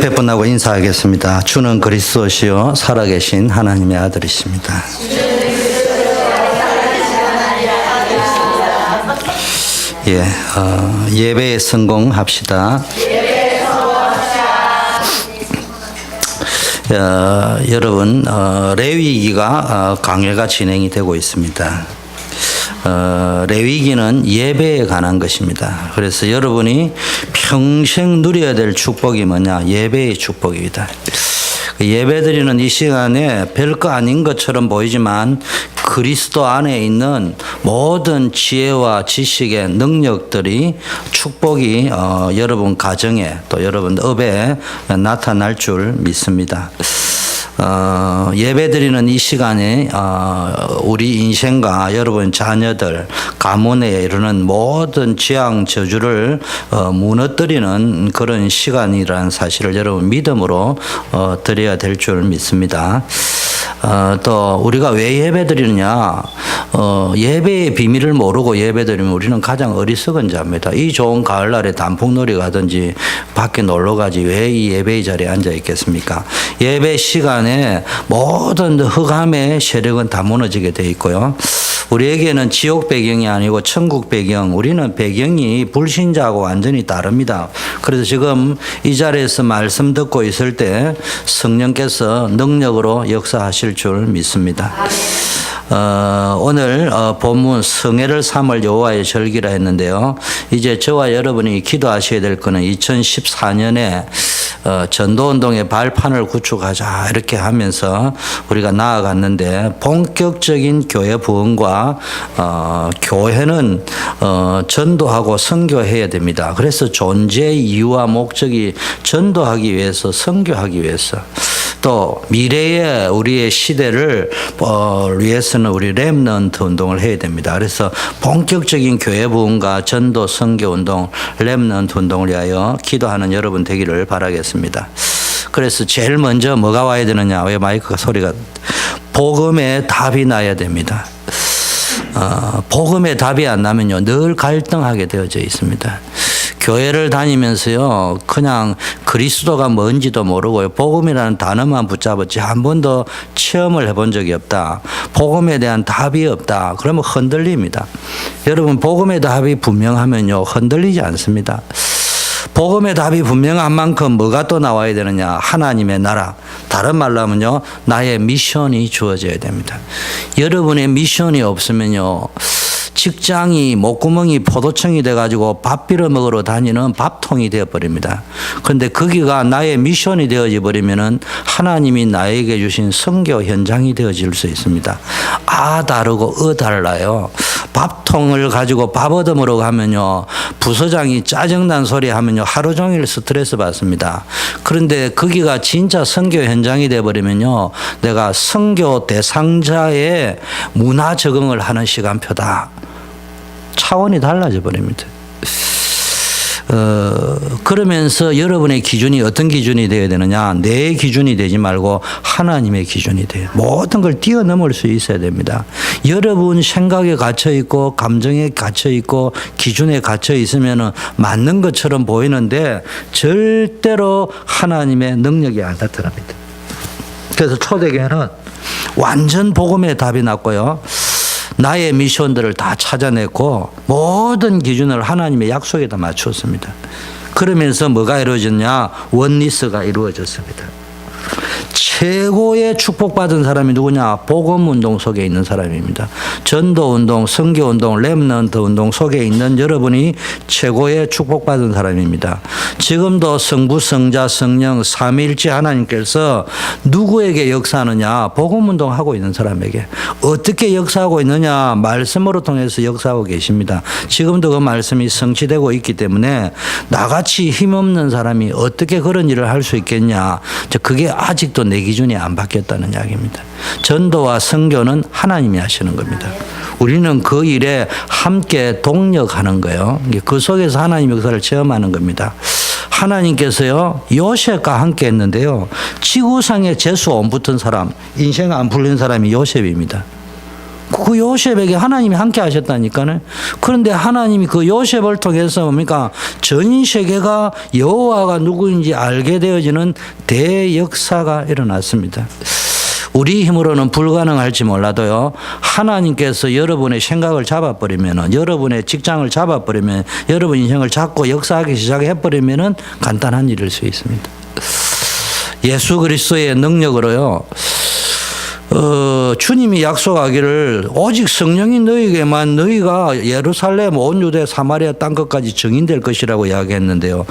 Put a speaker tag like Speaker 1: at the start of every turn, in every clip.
Speaker 1: 배분하고 인사하겠습니다. 주는 그리스도시요 살아계신 하나님의 아들이십니다. 예배에 성공합시다. 여러분, 레위기가 강해가 진행이 되고 있습니다. 레위기는 예배에 관한 것입니다. 그래서 여러분이 평생 누려야 될 축복이 뭐냐? 예배의 축복입니다. 예배드리는 이 시간에 별거 아닌 것처럼 보이지만 그리스도 안에 있는 모든 지혜와 지식의 능력들이 축복이 여러분 가정에 또 여러분 업에 나타날 줄 믿습니다. 예배드리는 이 시간에 우리 인생과 여러분 자녀들 가문에 이르는 모든 재앙 저주를 무너뜨리는 그런 시간이라는 사실을 여러분 믿음으로 드려야 될 줄 믿습니다. 또 우리가 왜 예배드리느냐? 예배의 비밀을 모르고 예배드리면 우리는 가장 어리석은 자입니다. 이 좋은 가을날에 단풍놀이 가든지 밖에 놀러 가지 왜 이 예배의 자리에 앉아 있겠습니까? 예배 시간에 모든 흑암의 세력은 다 무너지게 돼 있고요. 우리에게는 지옥 배경이 아니고 천국 배경, 우리는 배경이 불신자하고 완전히 다릅니다. 그래서 지금 이 자리에서 말씀 듣고 있을 때 성령께서 능력으로 역사하실 줄 믿습니다. 오늘 본문 성회를 삼을 여호와의 절기라 했는데요. 이제 저와 여러분이 기도하셔야 될 거는 2014년에 전도운동의 발판을 구축하자 이렇게 하면서 우리가 나아갔는데 본격적인 교회 부흥과 교회는 전도하고 선교해야 됩니다. 그래서 존재의 이유와 목적이 전도하기 위해서 선교하기 위해서 또 미래의 우리의 시대를 위해서는 우리 렘넌트 운동을 해야 됩니다. 그래서 본격적인 교회 부흥과 전도 선교 운동, 렘넌트 운동을 위하여 기도하는 여러분 되기를 바라겠습니다. 그래서 제일 먼저 뭐가 와야 되느냐? 왜 마이크가 소리가 복음의 답이 나야 됩니다. 복음의 답이 안 나면요 늘 갈등하게 되어져 있습니다. 교회를 다니면서요 그냥 그리스도가 뭔지도 모르고요 복음이라는 단어만 붙잡았지 한 번도 체험을 해본 적이 없다. 복음에 대한 답이 없다. 그러면 흔들립니다. 여러분 복음의 답이 분명하면요 흔들리지 않습니다. 복음의 답이 분명한 만큼 뭐가 또 나와야 되느냐? 하나님의 나라. 다른 말로 하면요 나의 미션이 주어져야 됩니다. 여러분의 미션이 없으면요 직장이 목구멍이 포도청이 돼가지고 밥 빌어 먹으러 다니는 밥통이 되어버립니다. 그런데 거기가 나의 미션이 되어져 버리면은 하나님이 나에게 주신 선교 현장이 되어질 수 있습니다. 아 다르고 달라요. 밥통을 가지고 밥 얻어 먹으러 가면요 부서장이 짜증난 소리 하면요 하루 종일 스트레스 받습니다. 그런데 거기가 진짜 선교 현장이 되어버리면요 내가 선교 대상자의 문화 적응을 하는 시간표다. 차원이 달라져 버립니다. 그러면서 여러분의 기준이 어떤 기준이 되어야 되느냐? 내 기준이 되지 말고 하나님의 기준이 돼요. 모든 걸 뛰어넘을 수 있어야 됩니다. 여러분 생각에 갇혀 있고 감정에 갇혀 있고 기준에 갇혀 있으면 맞는 것처럼 보이는데 절대로 하나님의 능력이 안 나타납니다. 그래서 초대교회는 완전 복음의 답이 났고요. 나의 미션들을 다 찾아냈고 모든 기준을 하나님의 약속에다 맞추었습니다. 그러면서 뭐가 이루어졌냐? 원리스가 이루어졌습니다. 최고의 축복받은 사람이 누구냐? 복음운동 속에 있는 사람입니다. 전도운동, 선교운동, 렘넌트 운동 속에 있는 여러분이 최고의 축복받은 사람입니다. 지금도 성부, 성자, 성령, 삼위일체 하나님께서 누구에게 역사하느냐? 복음운동하고 있는 사람에게. 어떻게 역사하고 있느냐? 말씀으로 통해서 역사하고 계십니다. 지금도 그 말씀이 성취되고 있기 때문에 나같이 힘없는 사람이 어떻게 그런 일을 할 수 있겠냐? 그게 아직도 내 기준이 안 바뀌었다는 이야기입니다. 전도와 선교는 하나님이 하시는 겁니다. 우리는 그 일에 함께 동력하는 거예요. 그 속에서 하나님의 역사를 체험하는 겁니다. 하나님께서요 요셉과 함께 했는데요 지구상에 재수 안 붙은 사람, 인생 안 풀린 사람이 요셉입니다. 그 요셉에게 하나님이 함께 하셨다니까요. 그런데 하나님이 그 요셉을 통해서 뭡니까? 전 세계가 여호와가 누구인지 알게 되어지는 대역사가 일어났습니다. 우리 힘으로는 불가능할지 몰라도요, 하나님께서 여러분의 생각을 잡아버리면, 여러분의 직장을 잡아버리면, 여러분 인생을 잡고 역사하기 시작해버리면 간단한 일일 수 있습니다. 예수 그리스도의 능력으로요, 주님이 약속하기를 오직 성령이 너희에게만 너희가 예루살렘 온 유대 사마리아 땅 끝까지 증인될 것이라고 이야기했는데요.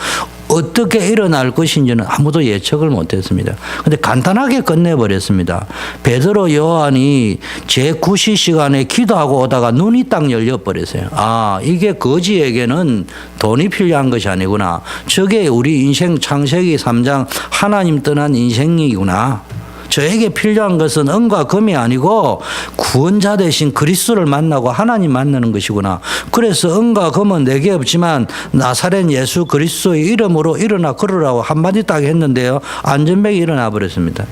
Speaker 1: 어떻게 일어날 것인지는 아무도 예측을 못했습니다. 그런데 간단하게 끝내버렸습니다. 베드로 요한이 제9시 시간에 기도하고 오다가 눈이 딱 열려버렸어요. 아, 이게 거지에게는 돈이 필요한 것이 아니구나. 저게 우리 인생 창세기 3장 하나님 떠난 인생이구나. 저에게 필요한 것은 은과 금이 아니고 구원자 대신 그리스도를 만나고 하나님 만나는 것이구나. 그래서 은과 금은 내게 없지만 나사렛 예수 그리스도의 이름으로 일어나 걸으라고 한마디 딱 했는데요. 안전뱅이 일어나 버렸습니다.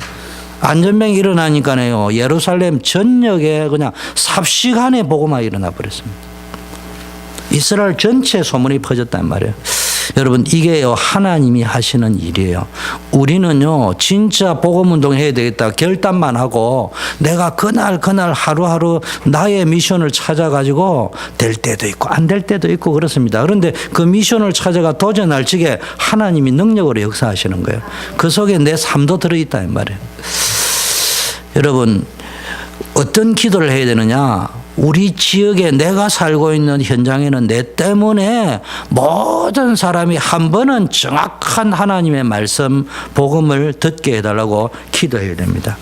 Speaker 1: 안전뱅이 일어나니까요, 예루살렘 전역에 그냥 삽시간에 복음화 일어나 버렸습니다. 이스라엘 전체 소문이 퍼졌단 말이에요. 여러분, 이게요, 하나님이 하시는 일이에요. 우리는요, 진짜 복음운동 해야 되겠다 결단만 하고 내가 그날 하루하루 나의 미션을 찾아가지고 될 때도 있고 안 될 때도 있고 그렇습니다. 그런데 그 미션을 찾아가 도전할 적에 하나님이 능력으로 역사하시는 거예요. 그 속에 내 삶도 들어있다 이 말이에요. 여러분, 어떤 기도를 해야 되느냐? 우리 지역에 내가 살고 있는 현장에는 내 때문에 모든 사람이 한 번은 정확한 하나님의 말씀, 복음을 듣게 해달라고 기도해야 됩니다.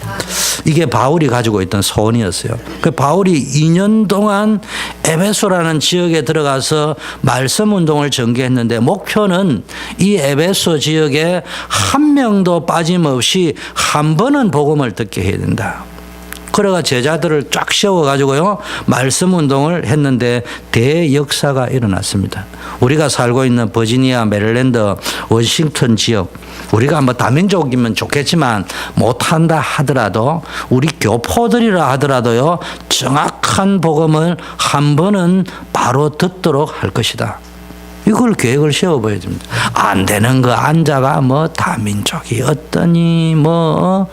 Speaker 1: 이게 바울이 가지고 있던 소원이었어요. 그 바울이 2년 동안 에베소라는 지역에 들어가서 말씀 운동을 전개했는데 목표는 이 에베소 지역에 한 명도 빠짐없이 한 번은 복음을 듣게 해야 된다. 그래가 제자들을 쫙 세워가지고요, 말씀 운동을 했는데 대역사가 일어났습니다. 우리가 살고 있는 버지니아, 메릴랜드, 워싱턴 지역, 우리가 뭐 다민족이면 좋겠지만 못한다 하더라도 우리 교포들이라 하더라도요, 정확한 복음을 한 번은 바로 듣도록 할 것이다. 이걸 계획을 세워봐야 됩니다. 안 되는 거 앉아가 뭐 다민족이 어떠니 뭐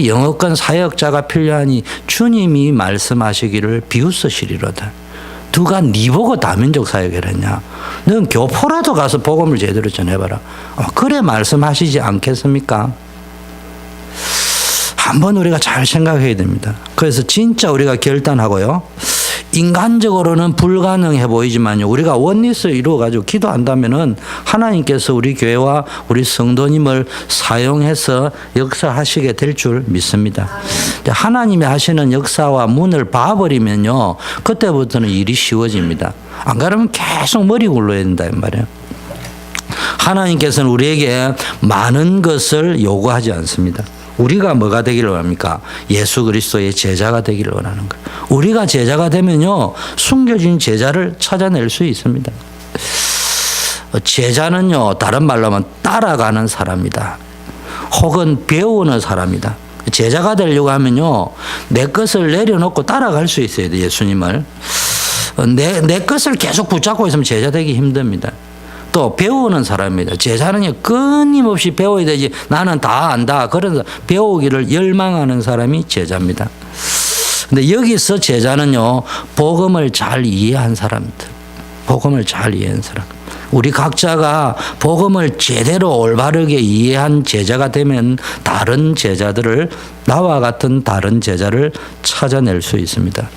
Speaker 1: 영어권 사역자가 필요하니 주님이 말씀하시기를 비웃으시리로다. 누가 네 보고 다민족 사역을 했냐? 넌 교포라도 가서 복음을 제대로 전해봐라. 그래 말씀하시지 않겠습니까? 한번 우리가 잘 생각해야 됩니다. 그래서 진짜 우리가 결단하고요, 인간적으로는 불가능해 보이지만요, 우리가 원리스를 이루어가지고 기도한다면은 하나님께서 우리 교회와 우리 성도님을 사용해서 역사하시게 될 줄 믿습니다. 하나님이 하시는 역사와 문을 봐버리면요, 그때부터는 일이 쉬워집니다. 안 그러면 계속 머리 굴러야 된다 이 말이에요. 하나님께서는 우리에게 많은 것을 요구하지 않습니다. 우리가 뭐가 되기를 원합니까? 예수 그리스도의 제자가 되기를 원하는 거예요. 우리가 제자가 되면요, 숨겨진 제자를 찾아낼 수 있습니다. 제자는요, 다른 말로 하면 따라가는 사람이다. 혹은 배우는 사람이다. 제자가 되려고 하면요, 내 것을 내려놓고 따라갈 수 있어야 돼요, 예수님을. 내 것을 계속 붙잡고 있으면 제자 되기 힘듭니다. 또 배우는 사람입니다. 제자는요, 끊임없이 배워야 되지 나는 다 안다. 그래서 배우기를 열망하는 사람이 제자입니다. 근데 여기서 제자는요, 복음을 잘 이해한 사람입니다. 복음을 잘 이해한 사람. 우리 각자가 복음을 제대로 올바르게 이해한 제자가 되면 다른 제자들을, 나와 같은 다른 제자를 찾아낼 수 있습니다.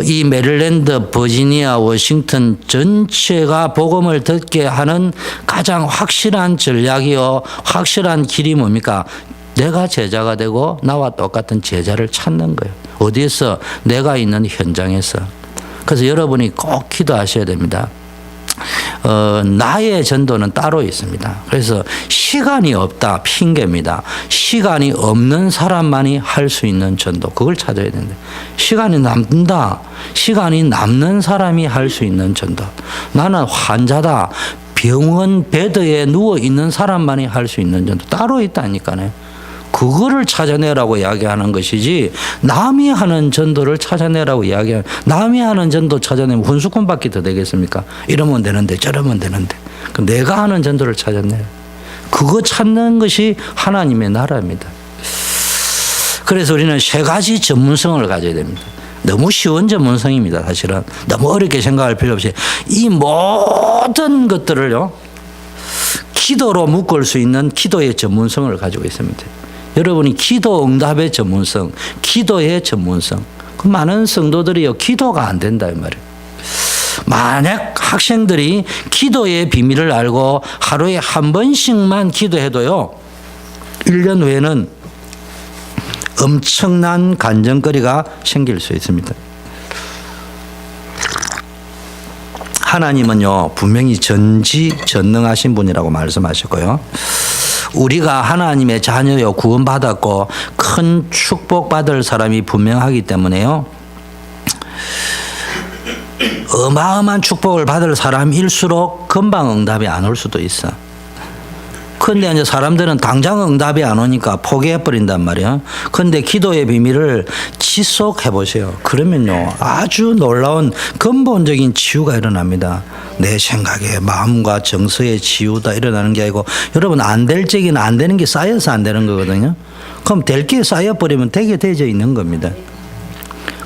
Speaker 1: 이 메릴랜드, 버지니아, 워싱턴 전체가 복음을 듣게 하는 가장 확실한 전략이요, 확실한 길이 뭡니까? 내가 제자가 되고 나와 똑같은 제자를 찾는 거예요. 어디에서? 내가 있는 현장에서. 그래서 여러분이 꼭 기도하셔야 됩니다. 나의 전도는 따로 있습니다. 그래서 시간이 없다 핑계입니다. 시간이 없는 사람만이 할 수 있는 전도, 그걸 찾아야 된다. 시간이 남는다, 시간이 남는 사람이 할 수 있는 전도. 나는 환자다, 병원 베드에 누워 있는 사람만이 할 수 있는 전도 따로 있다니까요. 그거를 찾아내라고 이야기하는 것이지 남이 하는 전도를 찾아내라고 이야기하는 남이 하는 전도 찾아내면 훈수권 받기 더 되겠습니까? 이러면 되는데 저러면 되는데 그럼 내가 하는 전도를 찾아내. 그거 찾는 것이 하나님의 나라입니다. 그래서 우리는 세 가지 전문성을 가져야 됩니다. 너무 쉬운 전문성입니다. 사실은 너무 어렵게 생각할 필요 없이 이 모든 것들을요 기도로 묶을 수 있는 기도의 전문성을 가지고 있습니다. 여러분이 기도 응답의 전문성, 기도의 전문성. 그 많은 성도들이요 기도가 안 된다 이 말이에요. 만약 학생들이 기도의 비밀을 알고 하루에 한 번씩만 기도해도요 1년 후에는 엄청난 간증거리가 생길 수 있습니다. 하나님은요 분명히 전지전능하신 분이라고 말씀하셨고요. 우리가 하나님의 자녀요 구원받았고 큰 축복받을 사람이 분명하기 때문에요. 어마어마한 축복을 받을 사람일수록 금방 응답이 안 올 수도 있어. 근데 이제 사람들은 당장 응답이 안 오니까 포기해버린단 말이에요. 근데 기도의 비밀을 지속해 보세요. 그러면요 아주 놀라운 근본적인 치유가 일어납니다. 내 생각에 마음과 정서의 치유가 일어나는 게 아니고 여러분 안 될 적에는 안 되는 게 쌓여서 안 되는 거거든요. 그럼 될 게 쌓여버리면 되게 되져 있는 겁니다.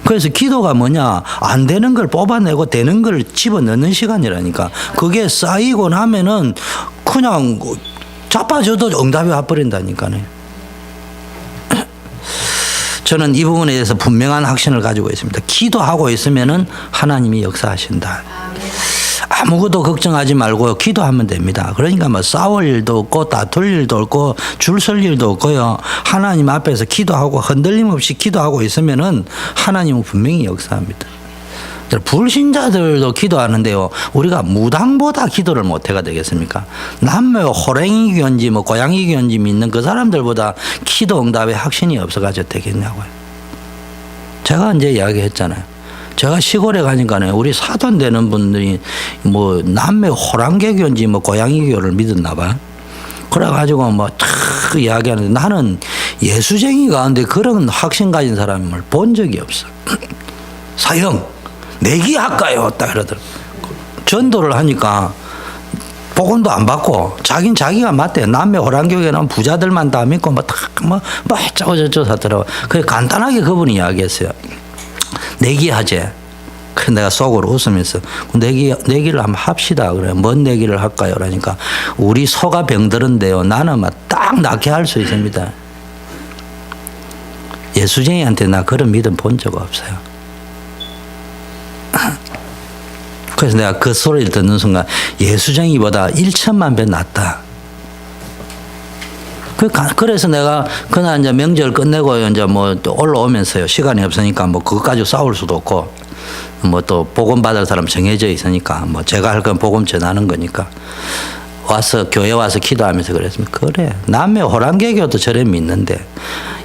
Speaker 1: 그래서 기도가 뭐냐 안 되는 걸 뽑아내고 되는 걸 집어넣는 시간이라니까. 그게 쌓이고 나면은 그냥 자빠져도 응답이 와버린다니까요. 저는 이 부분에 대해서 분명한 확신을 가지고 있습니다. 기도하고 있으면은 하나님이 역사하신다. 아무것도 걱정하지 말고 기도하면 됩니다. 그러니까 뭐 싸울 일도 없고 다툴 일도 없고 줄 설 일도 없고요. 하나님 앞에서 기도하고 흔들림 없이 기도하고 있으면은 하나님은 분명히 역사합니다. 불신자들도 기도하는데요. 우리가 무당보다 기도를 못해가 되겠습니까? 남매 호랭이 견지 뭐 고양이 견지 믿는 그 사람들보다 기도 응답에 확신이 없어가지고 되겠냐고요. 제가 이제 이야기했잖아요. 제가 시골에 가니까요. 우리 사돈 되는 분들이 뭐 남매 호랑개교인지 뭐 고양이교를 믿었나 봐요. 그래가지고 뭐 탁 이야기하는데 나는 예수쟁이 가운데 그런 확신 가진 사람을 본 적이 없어. 사형 내기 할까요? 딱 그러더라고요. 전도를 하니까 복음도 안 받고 자긴 자기가 맞대요. 남매 호랑교회는 부자들만 다 믿고 뭐 어쩌고 저쩌고 하더라고요. 그래서 간단하게 그분이 이야기했어요. 내기하재. 그래서 내가 속으로 웃으면서 내기를 한번 합시다. 그래. 뭔 내기를 할까요? 그러니까 우리 소가 병들은데요. 나는 막 딱 낫게 할 수 있습니다. 예수쟁이한테 나 그런 믿음 본 적 없어요. 그래서 내가 그 소리를 듣는 순간 예수쟁이보다 1천만 배 낫다. 그래서 내가 그날 이제 명절 끝내고 이제 뭐 또 올라오면서요. 시간이 없으니까 뭐 그것 가지고 싸울 수도 없고 뭐 또 복음 받을 사람 정해져 있으니까 뭐 제가 할 건 복음 전하는 거니까 와서 교회 와서 기도하면서 그랬습니다. 그래 남의 호랑개교도 저래 믿는데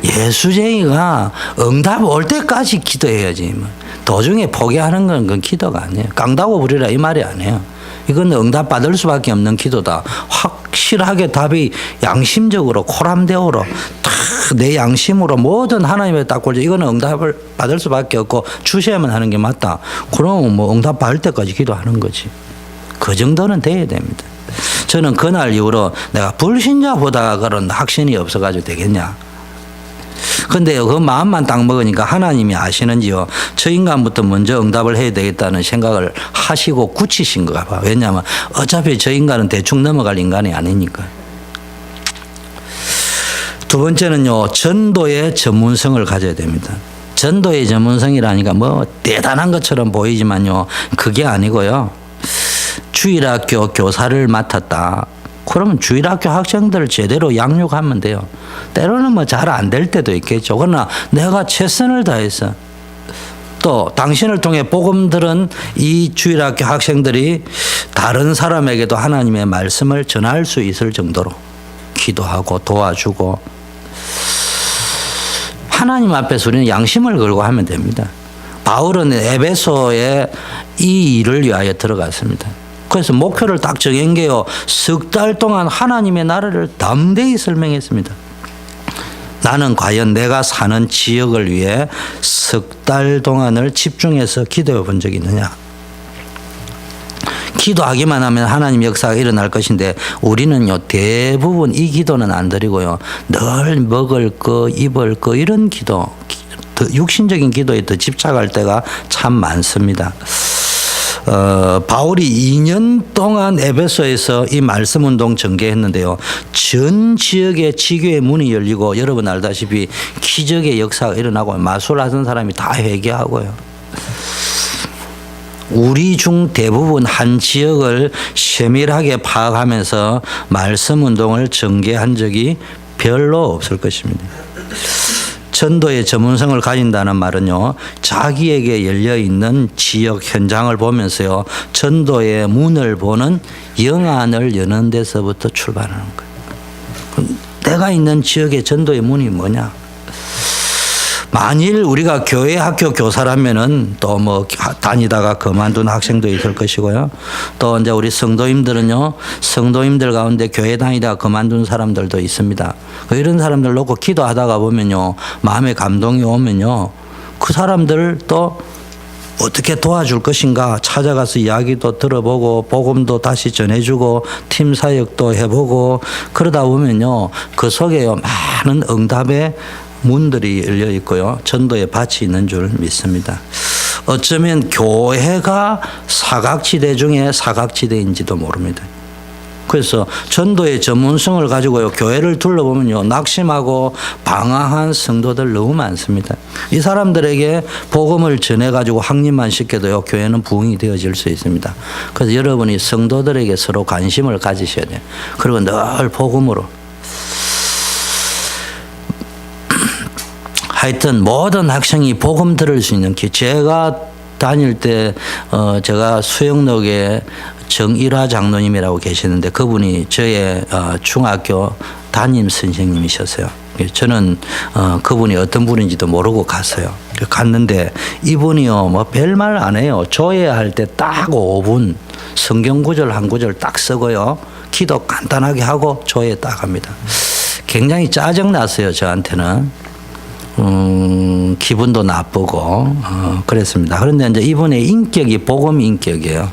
Speaker 1: 예수쟁이가 응답 올 때까지 기도해야지. 도중에 포기하는 건 그건 기도가 아니에요. 깡다고 부리라 이 말이 아니에요. 이건 응답 받을 수밖에 없는 기도다. 확실하게 답이 양심적으로 코람대오로 다 내 양심으로 모든 하나님의 딱 골자 이거는 응답을 받을 수밖에 없고 주셔야만 하는 게 맞다. 그럼 뭐 응답 받을 때까지 기도하는 거지. 그 정도는 돼야 됩니다. 저는 그날 이후로 내가 불신자보다 그런 확신이 없어가지고 되겠냐. 근데요, 그 마음만 딱 먹으니까 하나님이 아시는지요. 저 인간부터 먼저 응답을 해야 되겠다는 생각을 하시고 굳히신가 봐. 왜냐하면 어차피 저 인간은 대충 넘어갈 인간이 아니니까. 두 번째는요, 전도의 전문성을 가져야 됩니다. 전도의 전문성이라니까 뭐 대단한 것처럼 보이지만요, 그게 아니고요. 주일학교 교사를 맡았다. 그러면 주일학교 학생들을 제대로 양육하면 돼요. 때로는 뭐 잘 안 될 때도 있겠죠. 그러나 내가 최선을 다해서 또 당신을 통해 복음 들은 이 주일학교 학생들이 다른 사람에게도 하나님의 말씀을 전할 수 있을 정도로 기도하고 도와주고 하나님 앞에서 우리는 양심을 걸고 하면 됩니다. 바울은 에베소에 이 일을 위하여 들어갔습니다. 그래서 목표를 딱 정한 게요. 석 달 동안 하나님의 나라를 담대히 설명했습니다. 나는 과연 내가 사는 지역을 위해 석 달 동안을 집중해서 기도해 본 적이 있느냐? 기도하기만 하면 하나님 역사가 일어날 것인데 우리는요 대부분 이 기도는 안 드리고요 늘 먹을 거 입을 거 이런 기도 더 육신적인 기도에 더 집착할 때가 참 많습니다. 바울이 2년 동안 에베소에서 이 말씀 운동 전개했는데요. 전 지역의 지교의 문이 열리고 여러분 알다시피 기적의 역사가 일어나고 마술하던 사람이 다 회개하고요. 우리 중 대부분 한 지역을 세밀하게 파악하면서 말씀 운동을 전개한 적이 별로 없을 것입니다. 전도의 전문성을 가진다는 말은요, 자기에게 열려있는 지역 현장을 보면서요, 전도의 문을 보는 영안을 여는 데서부터 출발하는 거예요. 내가 있는 지역의 전도의 문이 뭐냐? 만일 우리가 교회 학교 교사라면은 또 뭐 다니다가 그만둔 학생도 있을 것이고요. 또 이제 우리 성도님들은요, 성도님들 가운데 교회 다니다가 그만둔 사람들도 있습니다. 이런 사람들 놓고 기도하다가 보면요, 마음에 감동이 오면요, 그 사람들 또 어떻게 도와줄 것인가 찾아가서 이야기도 들어보고 복음도 다시 전해주고 팀 사역도 해보고 그러다 보면요, 그 속에요 많은 응답의 문들이 열려 있고요. 전도의 밭이 있는 줄 믿습니다. 어쩌면 교회가 사각지대 중에 사각지대인지도 모릅니다. 그래서 전도의 전문성을 가지고요. 교회를 둘러보면요. 낙심하고 방황한 성도들 너무 많습니다. 이 사람들에게 복음을 전해가지고 확립만 시켜도요. 교회는 부흥이 되어질 수 있습니다. 그래서 여러분이 성도들에게 서로 관심을 가지셔야 돼요. 그리고 늘 복음으로. 하여튼 모든 학생이 복음 들을 수 있는 기. 제가 다닐 때 제가 수영록에 정일화 장로님이라고 계시는데 그분이 저의 중학교 담임 선생님이셨어요. 저는 그분이 어떤 분인지도 모르고 갔어요. 갔는데 이분이요 뭐 별말 안 해요. 조회할 때 딱 5분 성경 구절 한 구절 딱 쓰고요. 기도 간단하게 하고 조회 딱 합니다. 굉장히 짜증 났어요 저한테는. 기분도 나쁘고 그랬습니다. 그런데 이제 이분의 인격이 복음 인격이에요.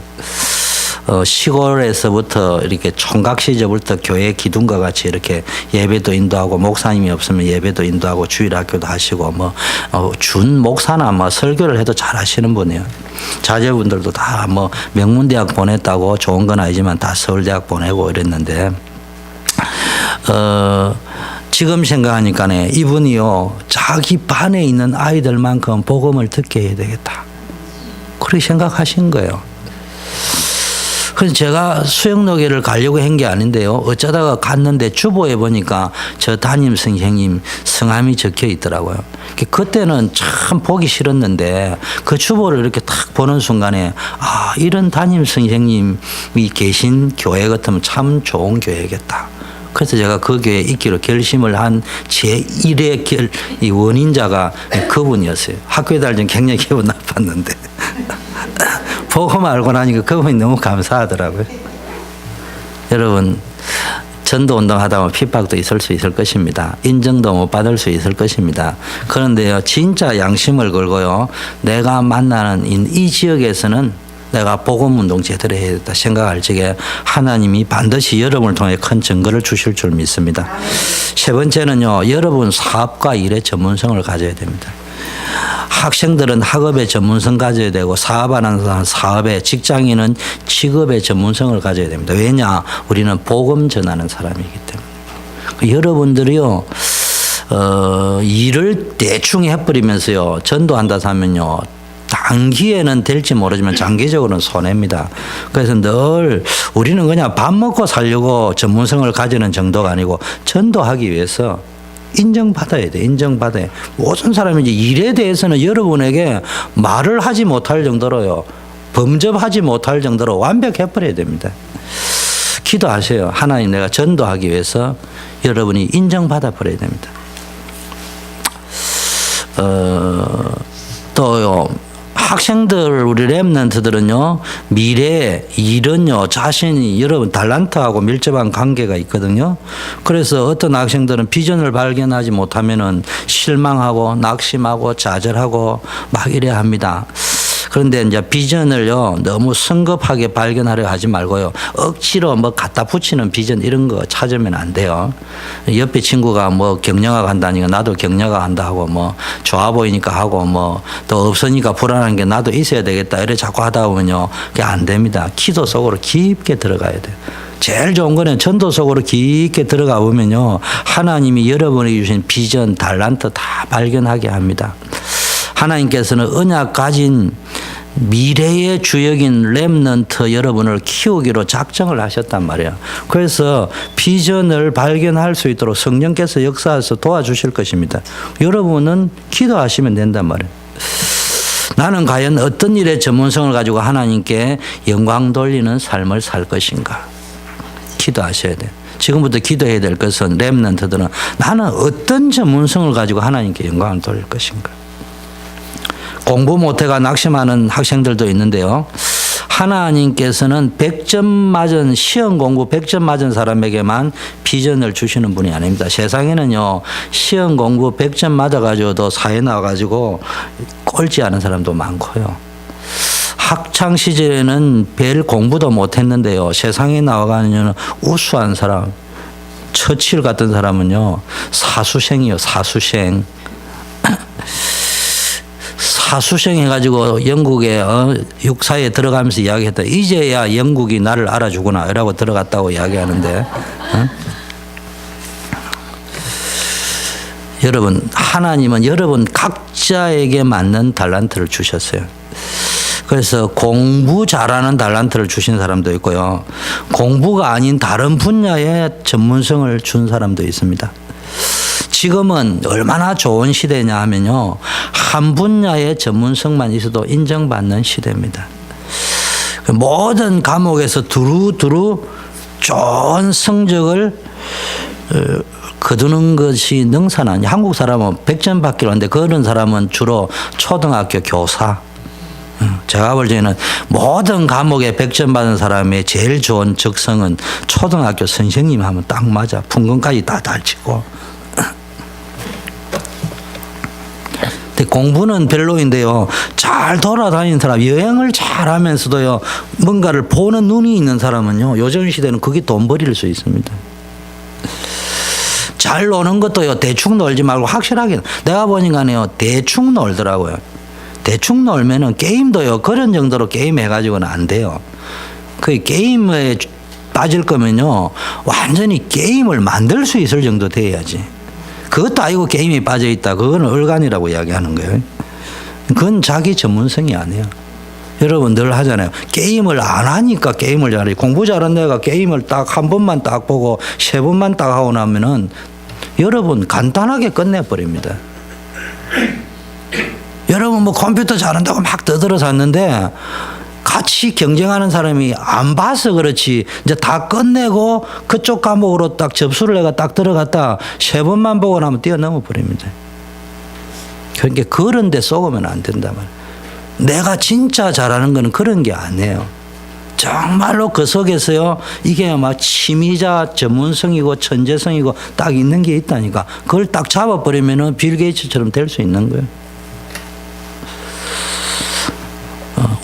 Speaker 1: 시골에서부터 이렇게 총각 시절부터 교회 기둥과 같이 이렇게 예배도 인도하고 목사님이 없으면 예배도 인도하고 주일학교도 하시고 뭐 준 목사나 뭐 설교를 해도 잘 하시는 분이에요. 자제분들도 다 뭐 명문대학 보냈다고 좋은 건 아니지만 다 서울대학 보내고 이랬는데 지금 생각하니까 이분이요 자기 반에 있는 아이들만큼 복음을 듣게 해야 되겠다 그렇게 생각하신 거예요. 그래서 제가 수영노계를 가려고 한 게 아닌데요. 어쩌다가 갔는데 주보에 보니까 저 담임 선생님 성함이 적혀 있더라고요. 그때는 참 보기 싫었는데 그 주보를 이렇게 딱 보는 순간에 아 이런 담임 선생님이 계신 교회 같으면 참 좋은 교회겠다. 그래서 제가 그 교회에 있기로 결심을 한 제1의 이 원인자가 그분이었어요. 학교에 다닐 땐 굉장히 기분 나빴는데 복음 알고 나니까 그분이 너무 감사하더라고요. 여러분 전도운동 하다 보면 핍박도 있을 수 있을 것입니다. 인정도 못 받을 수 있을 것입니다. 그런데요 진짜 양심을 걸고요 내가 만나는 이 지역에서는 내가 복음운동 제대로 해야겠다 생각할 적에 하나님이 반드시 여러분을 통해 큰 증거를 주실 줄 믿습니다. 세 번째는요. 여러분 사업과 일의 전문성을 가져야 됩니다. 학생들은 학업의 전문성 가져야 되고 사업하는 사람은 사업에 직장인은 직업의 전문성을 가져야 됩니다. 왜냐? 우리는 복음 전하는 사람이기 때문에. 여러분들이요. 일을 대충 해버리면서요. 전도한다 하면요. 단기에는 될지 모르지만 장기적으로는 손해입니다. 그래서 늘 우리는 그냥 밥 먹고 살려고 전문성을 가지는 정도가 아니고 전도하기 위해서 인정받아야 돼. 인정받아야 돼. 모든 사람이 이제 일에 대해서는 여러분에게 말을 하지 못할 정도로요. 범접하지 못할 정도로 완벽해버려야 됩니다. 기도하세요. 하나님 내가 전도하기 위해서 여러분이 인정받아 버려야 됩니다. 또요. 학생들 우리 랩런트들은요 미래 일은요 자신이 여러분 달란트하고 밀접한 관계가 있거든요. 그래서 어떤 학생들은 비전을 발견하지 못하면은 실망하고 낙심하고 좌절하고 막 이래 합니다. 그런데 이제 비전을요 너무 성급하게 발견하려 하지 말고요 억지로 뭐 갖다 붙이는 비전 이런 거 찾으면 안 돼요. 옆에 친구가 뭐 경영학 한다니까 나도 경영학 한다 하고 뭐 좋아 보이니까 하고 뭐 또 없으니까 불안한 게 나도 있어야 되겠다 이래 자꾸 하다 보면요 그게 안 됩니다. 기도 속으로 깊게 들어가야 돼요. 제일 좋은 거는 전도 속으로 깊게 들어가 보면요 하나님이 여러분에게 주신 비전 달란트 다 발견하게 합니다. 하나님께서는 언약 가진 미래의 주역인 렘넌트 여러분을 키우기로 작정을 하셨단 말이에요. 그래서 비전을 발견할 수 있도록 성령께서 역사해서 도와주실 것입니다. 여러분은 기도하시면 된단 말이에요. 나는 과연 어떤 일의 전문성을 가지고 하나님께 영광 돌리는 삶을 살 것인가? 기도하셔야 돼요. 지금부터 기도해야 될 것은 렘넌트들은 나는 어떤 전문성을 가지고 하나님께 영광을 돌릴 것인가? 공부 못해가 낙심하는 학생들도 있는데요. 하나님께서는 100점 맞은 시험 공부 100점 맞은 사람에게만 비전을 주시는 분이 아닙니다. 세상에는요. 시험 공부 100점 맞아가지고도 사회 나와가지고 꼴찌 하는 사람도 많고요. 학창 시절에는 별 공부도 못했는데요. 세상에 나와가는 우수한 사람 처칠 같은 사람은요. 사수생이요. 사수생. 사수생 해가지고 영국에 육사에 들어가면서 이야기했다. 이제야 영국이 나를 알아주구나 이라고 들어갔다고 이야기하는데 여러분 하나님은 여러분 각자에게 맞는 달란트를 주셨어요. 그래서 공부 잘하는 달란트를 주신 사람도 있고요. 공부가 아닌 다른 분야의 전문성을 준 사람도 있습니다. 지금은 얼마나 좋은 시대냐 하면요. 한 분야의 전문성만 있어도 인정받는 시대입니다. 모든 과목에서 두루두루 좋은 성적을 거두는 것이 능사는 한국 사람은 100점 받기로 하는데 그런 사람은 주로 초등학교 교사. 제가 볼 때는 모든 과목에 100점 받은 사람의 제일 좋은 적성은 초등학교 선생님 하면 딱 맞아. 풍금까지 다 달치고. 공부는 별로인데요. 잘 돌아다니는 사람, 여행을 잘 하면서도요, 뭔가를 보는 눈이 있는 사람은요, 요즘 시대는 그게 돈벌이일 수 있습니다. 잘 노는 것도요, 대충 놀지 말고 확실하게, 내가 보니까요, 대충 놀더라고요. 대충 놀면은 게임도요, 그런 정도로 게임 해가지고는 안 돼요. 그 게임에 빠질 거면요, 완전히 게임을 만들 수 있을 정도 돼야지. 그것도 아니고 게임에 빠져 있다. 그거는 얼간이라고 이야기하는 거예요. 그건 자기 전문성이 아니에요. 여러분 늘 하잖아요. 게임을 안 하니까 게임을 잘해. 공부 잘하는 애가 게임을 딱 한 번만 딱 보고 세 번만 딱 하고 나면은 여러분 간단하게 끝내버립니다. 여러분 뭐 컴퓨터 잘한다고 막 떠들어서 왔는데 같이 경쟁하는 사람이 안 봐서 그렇지 이제 다 끝내고 그쪽 과목으로 딱 접수를 내가 딱 들어갔다 세 번만 보고 나면 뛰어넘어 버립니다. 그러니까 그런 데 쏘으면 안 된다 말이에요. 내가 진짜 잘하는 거는 그런 게 아니에요. 정말로 그 속에서요 이게 막 취미자 전문성이고 천재성이고 딱 있는 게 있다니까. 그걸 딱 잡아버리면은 빌 게이츠처럼 될 수 있는 거예요.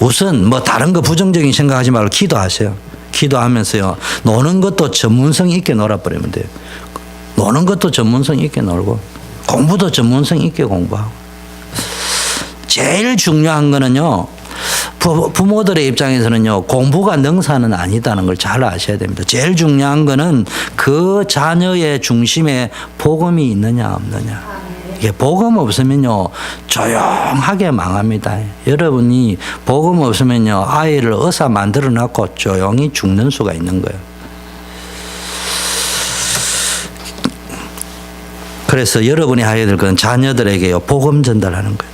Speaker 1: 우선 뭐 다른 거 부정적인 생각하지 말고 기도하세요. 기도하면서요. 노는 것도 전문성 있게 놀아버리면 돼요. 노는 것도 전문성 있게 놀고 공부도 전문성 있게 공부하고. 제일 중요한 거는요. 부모들의 입장에서는요. 공부가 능사는 아니다는 걸 잘 아셔야 됩니다. 제일 중요한 거는 그 자녀의 중심에 복음이 있느냐 없느냐. 복음 없으면요 조용하게 망합니다. 여러분이 복음 없으면요 아이를 의사 만들어 놨고 조용히 죽는 수가 있는 거예요. 그래서 여러분이 해야 될 건 자녀들에게요 복음 전달하는 거예요.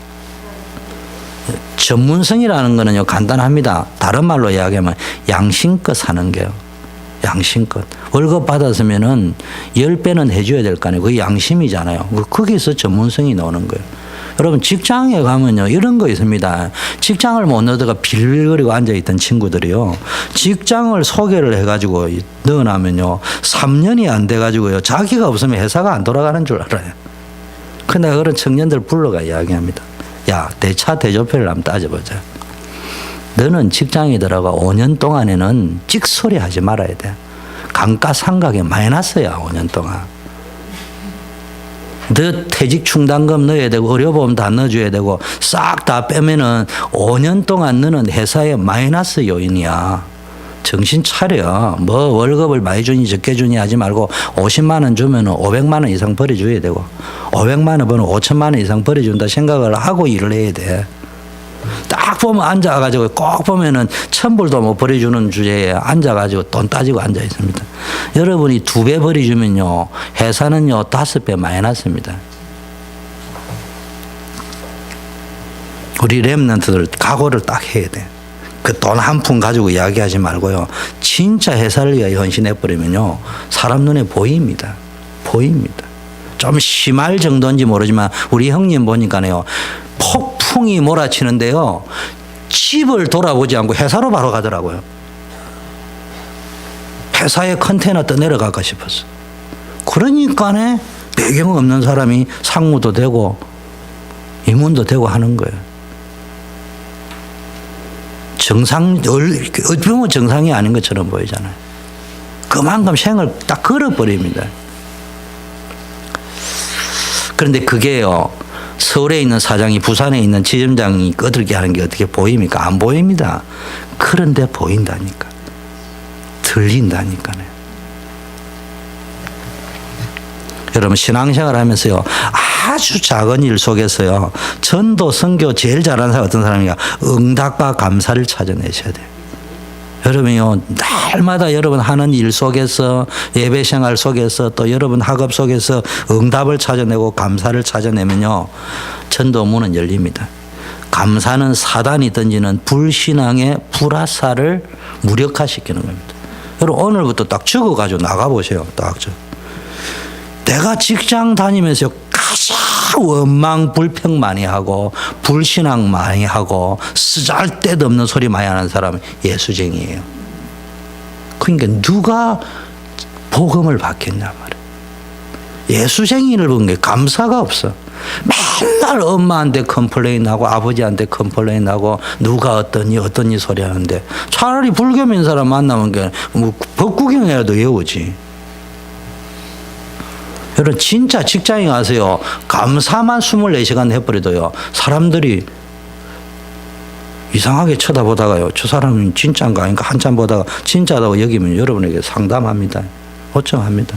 Speaker 1: 전문성이라는 거는요 간단합니다. 다른 말로 이야기하면 양심껏 사는 게요. 양심껏. 월급 받았으면은 10배는 해줘야 될 거 아니에요. 그게 양심이잖아요. 거기서 전문성이 나오는 거예요. 여러분 직장에 가면요 이런 거 있습니다. 직장을 못 넣다가 빌빌거리고 앉아있던 친구들이요. 직장을 소개를 해가지고 넣어놔면요 3년이 안 돼가지고요 자기가 없으면 회사가 안 돌아가는 줄 알아요. 근데 그런 청년들 불러가 이야기합니다. 야, 대차 대조표를 한번 따져보자. 너는 직장에 들어가 5년 동안에는 찍소리 하지 말아야 돼. 감가상각에 마이너스야 5년 동안. 너 퇴직 충당금 넣어야 되고 의료보험 다 넣어줘야 되고 싹 다 빼면은 5년 동안 너는 회사의 마이너스 요인이야. 정신 차려. 뭐 월급을 많이 주니 적게 주니 하지 말고 50만 원 주면은 500만 원 이상 벌어줘야 되고 500만 원 버는 5천만 원 이상 벌어준다 생각을 하고 일을 해야 돼. 딱 보면 앉아가지고 꼭 보면은 1,000불도 못 벌어주는 주제에 앉아가지고 돈 따지고 앉아 있습니다. 여러분이 2배 벌어주면요 회사는요 5배 마이너스입니다. 우리 랩런트들 각오를 딱 해야 돼. 그 돈 한 푼 가지고 이야기하지 말고요. 진짜 회사를 위해 헌신해버리면요 사람 눈에 보입니다. 보입니다. 좀 심할 정도인지 모르지만 우리 형님 보니까요 폭풍이 몰아치는데요 집을 돌아보지 않고 회사로 바로 가더라고요. 회사에 컨테이너 떠 내려갈까 싶었어. 그러니까 배경 없는 사람이 상무도 되고 임원도 되고 하는 거예요. 어떻게 보면 정상이 아닌 것처럼 보이잖아요. 그만큼 생을 딱 걸어버립니다. 그런데 그게요 서울에 있는 사장이 부산에 있는 지점장이 꺼들게 하는 게 어떻게 보입니까? 안 보입니다. 그런데 보인다니까. 들린다니까요. 여러분 신앙생활 하면서요 아주 작은 일 속에서요 전도 선교 제일 잘하는 사람 어떤 사람이냐 응답과 감사를 찾아내셔야 돼요. 여러분요 날마다 여러분 하는 일 속에서 예배 생활 속에서 또 여러분 학업 속에서 응답을 찾아내고 감사를 찾아내면요 전도 문은 열립니다. 감사는 사단이 던지는 불신앙의 불화살을 무력화시키는 겁니다. 여러분 오늘부터 딱 적어가지고 나가보세요. 딱 적어. 내가 직장 다니면서 가장 원망 불평 많이 하고 불신앙 많이 하고 쓰잘데없는 소리 많이 하는 사람은 예수쟁이에요. 그러니까 누가 복음을 받겠냐 말이에요. 예수쟁이를 본 게 감사가 없어. 맨날 엄마한테 컴플레인하고 아버지한테 컴플레인하고 누가 어떠니 소리 하는데 차라리 불교민 사람 만나면 뭐 법구경이라도 외우지. 여러분 진짜 직장에 가서요 감사만 24시간 해버려도요 사람들이 이상하게 쳐다보다가요 저 사람은 진짜인가 아닌가 한참 보다가 진짜다고 여기면 여러분에게 상담합니다. 호청합니다.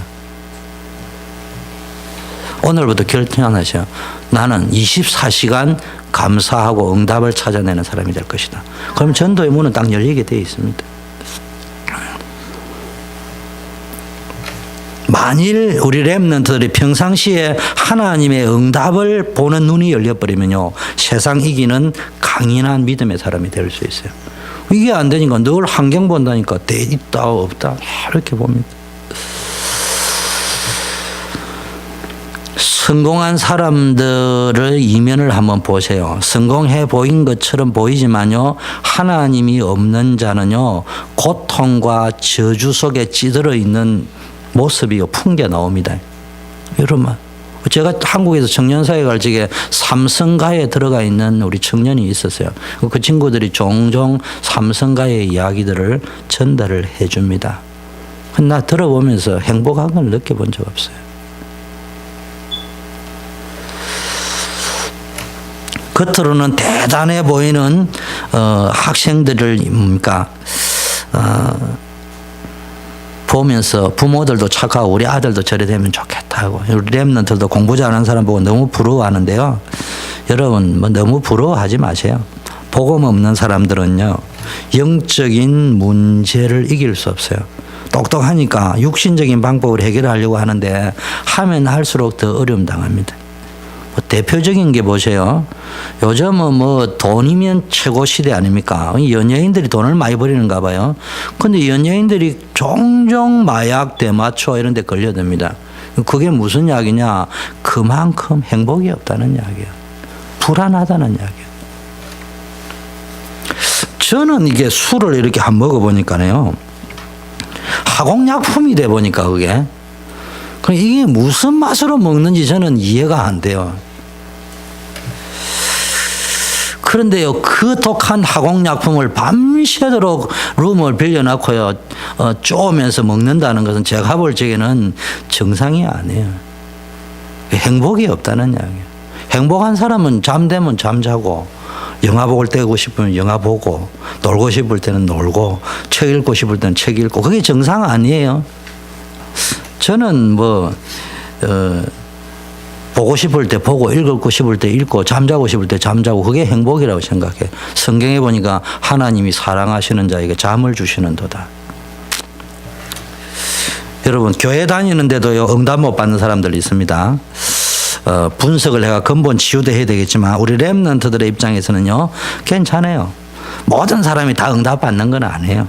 Speaker 1: 오늘부터 결정하세요. 나는 24시간 감사하고 응답을 찾아내는 사람이 될 것이다. 그럼 전도의 문은 딱 열리게 되어 있습니다. 만일 우리 랩런트들이 평상시에 하나님의 응답을 보는 눈이 열려버리면요 세상 이기는 강인한 믿음의 사람이 될 수 있어요. 이게 안 되니까 늘 환경 본다니까 돼 있다 없다 이렇게 봅니다. 성공한 사람들의 이면을 한번 보세요. 성공해 보인 것처럼 보이지만요 하나님이 없는 자는요 고통과 저주 속에 찌들어 있는 모습이 풍겨 나옵니다. 여러분, 제가 한국에서 청년사회 갈 적에 삼성가에 들어가 있는 우리 청년이 있었어요. 그 친구들이 종종 삼성가의 이야기들을 전달을 해줍니다. 나 들어보면서 행복한 걸 느껴본 적 없어요. 겉으로는 대단해 보이는 학생들을 보면서 부모들도 착하고 우리 아들도 저래 되면 좋겠다 하고 우리 랩런트들도 공부 잘하는 사람 보고 너무 부러워하는데요. 여러분 너무 부러워하지 마세요. 복음 없는 사람들은요 영적인 문제를 이길 수 없어요. 똑똑하니까 육신적인 방법으로 해결하려고 하는데 하면 할수록 더 어려움 당합니다. 대표적인 게 보세요. 요즘은 뭐 돈이면 최고 시대 아닙니까? 연예인들이 돈을 많이 버리는가 봐요. 근데 연예인들이 종종 마약, 대마초 이런 데 걸려듭니다. 그게 무슨 이야기냐? 그만큼 행복이 없다는 이야기예요. 불안하다는 이야기예요. 저는 이게 술을 이렇게 한 먹어보니까요, 화공약품이 돼 보니까 그게. 이게 무슨 맛으로 먹는지 저는 이해가 안 돼요. 그런데요, 그 독한 화공약품을 밤새도록 룸을 빌려놓고요, 쪼으면서 먹는다는 것은 제가 볼 적에는 정상이 아니에요. 행복이 없다는 이야기예요. 행복한 사람은 잠되면 잠자고, 영화 볼 때고 싶으면 영화 보고, 놀고 싶을 때는 놀고, 책 읽고 싶을 때는 책 읽고, 그게 정상 아니에요. 저는 보고 싶을 때 보고, 읽고 싶을 때 읽고, 잠자고 싶을 때 잠자고, 그게 행복이라고 생각해. 성경에 보니까 하나님이 사랑하시는 자에게 잠을 주시는도다. 여러분, 교회 다니는데도요, 응답 못 받는 사람들이 있습니다. 분석을 해가 근본 치유도 해야 되겠지만, 우리 렘넌트들의 입장에서는요, 괜찮아요. 모든 사람이 다 응답 받는 건 아니에요.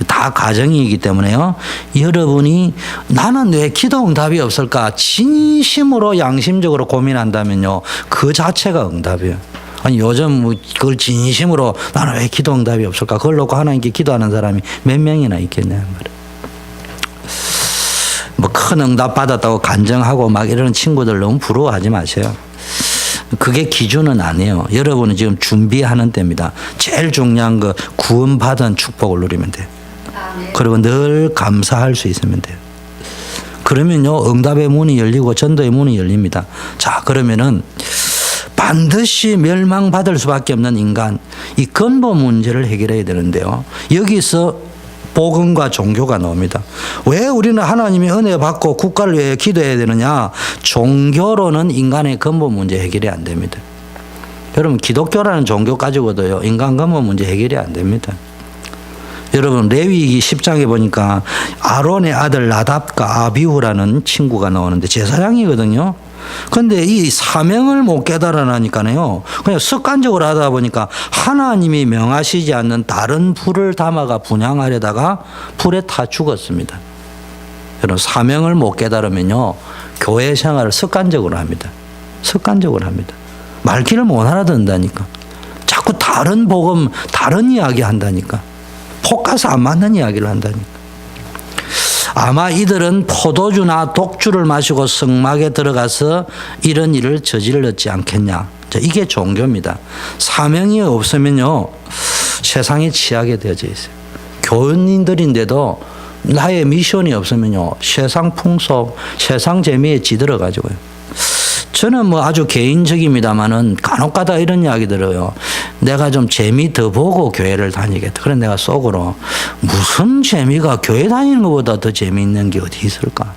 Speaker 1: 다 가정이기 때문에요. 여러분이 나는 왜 기도 응답이 없을까? 진심으로 양심적으로 고민한다면요, 그 자체가 응답이에요. 아니, 요즘 그걸 진심으로 나는 왜 기도 응답이 없을까? 그걸 놓고 하나님께 기도하는 사람이 몇 명이나 있겠냐 말이에요. 큰 응답 받았다고 간증하고 막 이러는 친구들 너무 부러워하지 마세요. 그게 기준은 아니에요. 여러분은 지금 준비하는 때입니다. 제일 중요한 거 구원받은 축복을 누리면 돼요. 그리고 늘 감사할 수 있으면 돼요. 그러면요, 응답의 문이 열리고 전도의 문이 열립니다. 자, 그러면은 반드시 멸망받을 수밖에 없는 인간, 이 근본 문제를 해결해야 되는데요, 여기서 복음과 종교가 나옵니다. 왜 우리는 하나님의 은혜 받고 국가를 위해 기도해야 되느냐? 종교로는 인간의 근본 문제 해결이 안 됩니다. 여러분, 기독교라는 종교 가지고도요, 인간 근본 문제 해결이 안 됩니다. 여러분, 레위기 10장에 보니까 아론의 아들 나답과 아비후라는 친구가 나오는데 제사장이거든요. 그런데 이 사명을 못 깨달아나니까요, 그냥 습관적으로 하다 보니까 하나님이 명하시지 않는 다른 불을 담아가 분향하려다가 불에 타 죽었습니다. 여러분, 사명을 못 깨달으면요, 교회 생활을 습관적으로 합니다. 습관적으로 합니다. 말귀를 못 알아듣는다니까. 자꾸 다른 복음, 다른 이야기 한다니까. 포커스 안 맞는 이야기를 한다니까. 아마 이들은 포도주나 독주를 마시고 성막에 들어가서 이런 일을 저질렀지 않겠냐. 이게 종교입니다. 사명이 없으면요, 세상에 취하게 되어져 있어요. 교인들인데도 나의 미션이 없으면요, 세상 풍속, 세상 재미에 찌들어가지고요. 저는 아주 개인적입니다만은 간혹가다 이런 이야기 들어요. 내가 좀 재미 더 보고 교회를 다니겠다. 그래 내가 속으로 무슨 재미가 교회 다니는 것보다 더 재미있는 게 어디 있을까?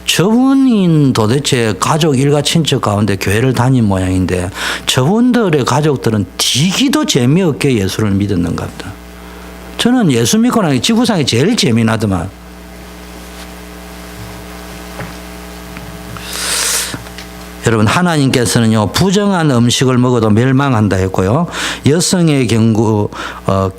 Speaker 1: 저분이 도대체 가족 일가 친척 가운데 교회를 다닌 모양인데 저분들의 가족들은 되기도 재미없게 예수를 믿었는가 보다. 저는 예수 믿고 나니 지구상에 제일 재미나더만. 여러분, 하나님께서는요, 부정한 음식을 먹어도 멸망한다 했고요, 여성의